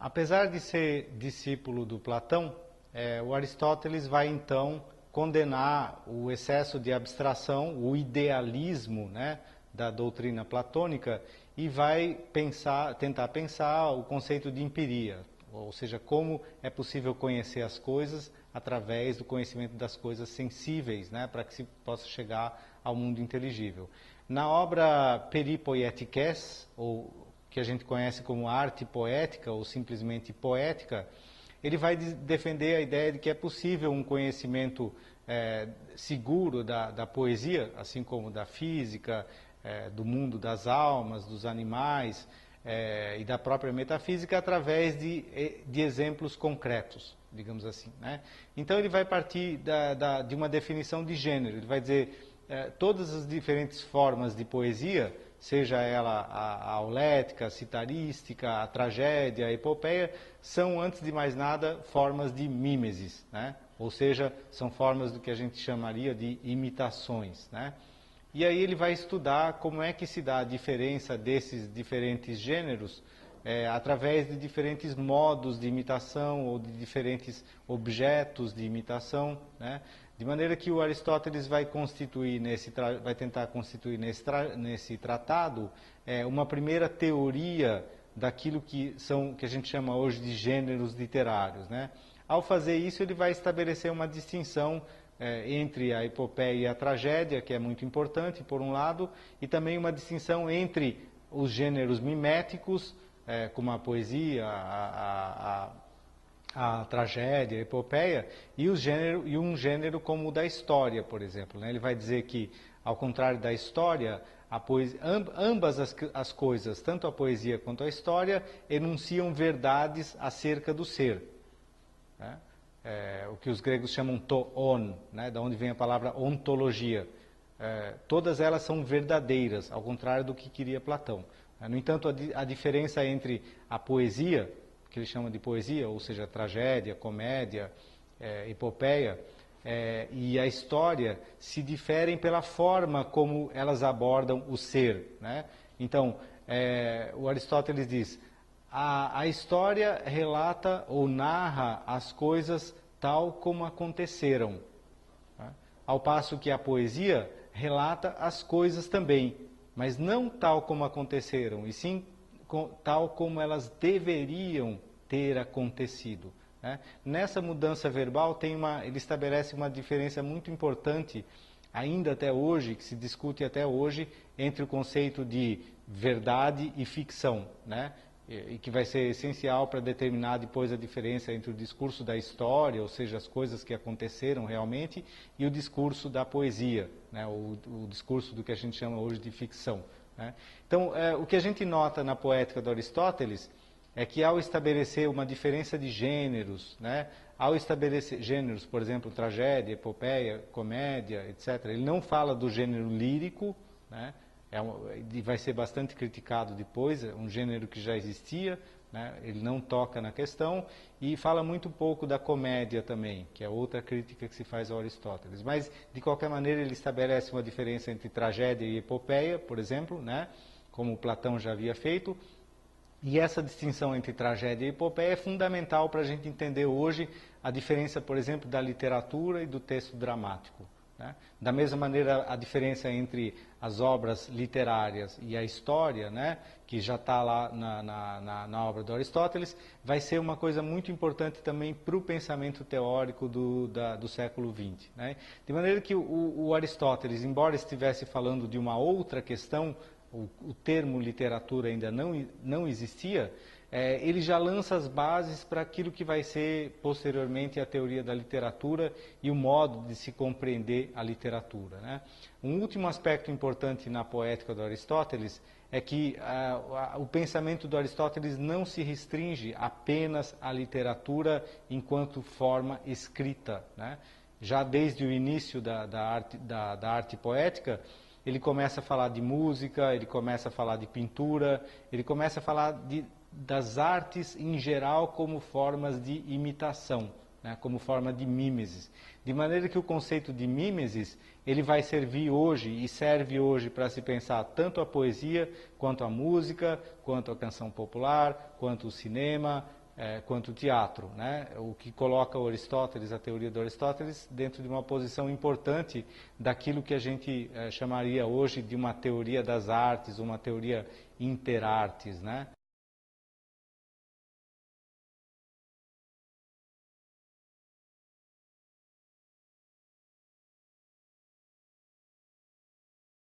Apesar de ser discípulo do Platão, o Aristóteles vai então condenar o excesso de abstração, o idealismo, né, da doutrina platônica e vai tentar pensar o conceito de empiria, ou seja, como é possível conhecer as coisas através do conhecimento das coisas sensíveis, né, para que se possa chegar ao mundo inteligível. Na obra Peripoietikes, ou que a gente conhece como arte poética ou simplesmente poética, ele vai defender a ideia de que é possível um conhecimento seguro da poesia, assim como da física, do mundo das almas, dos animais e da própria metafísica, através de exemplos concretos, digamos assim, né? Então ele vai partir de uma definição de gênero, ele vai dizer todas as diferentes formas de poesia, seja ela a aulética, a citarística, a tragédia, a epopeia, são, antes de mais nada, formas de mímesis, né? Ou seja, são formas do que a gente chamaria de imitações, né? E aí ele vai estudar como é que se dá a diferença desses diferentes gêneros através de diferentes modos de imitação ou de diferentes objetos de imitação, né? De maneira que o Aristóteles vai tentar constituir nesse tratado uma primeira teoria daquilo que a gente chama hoje de gêneros literários, né? Ao fazer isso, ele vai estabelecer uma distinção entre a epopeia e a tragédia, que é muito importante, por um lado, e também uma distinção entre os gêneros miméticos, como a poesia, a tragédia, a epopeia, e um gênero como o da história, por exemplo, né? Ele vai dizer que, ao contrário da história, ambas as coisas, tanto a poesia quanto a história, enunciam verdades acerca do ser, né? O que os gregos chamam toon, né? Da onde vem a palavra ontologia. Todas elas são verdadeiras, ao contrário do que queria Platão. No entanto, a diferença entre a poesia, que ele chama de poesia, ou seja, tragédia, comédia, epopeia, e a história, se diferem pela forma como elas abordam o ser, né? Então, o Aristóteles diz: a história relata ou narra as coisas tal como aconteceram, tá? Ao passo que a poesia relata as coisas também, mas não tal como aconteceram, e sim tal como elas deveriam ter acontecido, né? Nessa mudança verbal ele estabelece uma diferença muito importante, ainda até hoje, que se discute até hoje, entre o conceito de verdade e ficção, né? E que vai ser essencial para determinar depois a diferença entre o discurso da história, ou seja, as coisas que aconteceram realmente, e o discurso da poesia, né? O discurso do que a gente chama hoje de ficção, né? Então, o que a gente nota na poética do Aristóteles é que, ao estabelecer uma diferença de gêneros, né? Ao estabelecer gêneros, por exemplo, tragédia, epopeia, comédia, etc., ele não fala do gênero lírico, né? Vai ser bastante criticado depois, é um gênero que já existia, né? Ele não toca na questão, e fala muito pouco da comédia também, que é outra crítica que se faz ao Aristóteles. Mas, de qualquer maneira, ele estabelece uma diferença entre tragédia e epopeia, por exemplo, né? Como Platão já havia feito, e essa distinção entre tragédia e epopeia é fundamental para a gente entender hoje a diferença, por exemplo, da literatura e do texto dramático, né? Da mesma maneira, a diferença entre as obras literárias e a história, né, que já está lá na obra do Aristóteles, vai ser uma coisa muito importante também para o pensamento teórico do século XX, né? De maneira que o Aristóteles, embora estivesse falando de uma outra questão, o termo literatura ainda não existia, ele já lança as bases para aquilo que vai ser posteriormente a teoria da literatura e o modo de se compreender a literatura, né? Um último aspecto importante na poética do Aristóteles é que o pensamento do Aristóteles não se restringe apenas à literatura enquanto forma escrita, né? Já desde o início da arte poética, ele começa a falar de música, ele começa a falar de pintura, ele começa a falar das artes em geral como formas de imitação, né, como forma de mímesis. De maneira que o conceito de mímesis, ele vai servir hoje e serve hoje para se pensar tanto a poesia, quanto a música, quanto a canção popular, quanto o cinema, quanto o teatro, né? O que coloca o Aristóteles, a teoria do Aristóteles, dentro de uma posição importante daquilo que a gente chamaria hoje de uma teoria das artes, uma teoria interartes, né?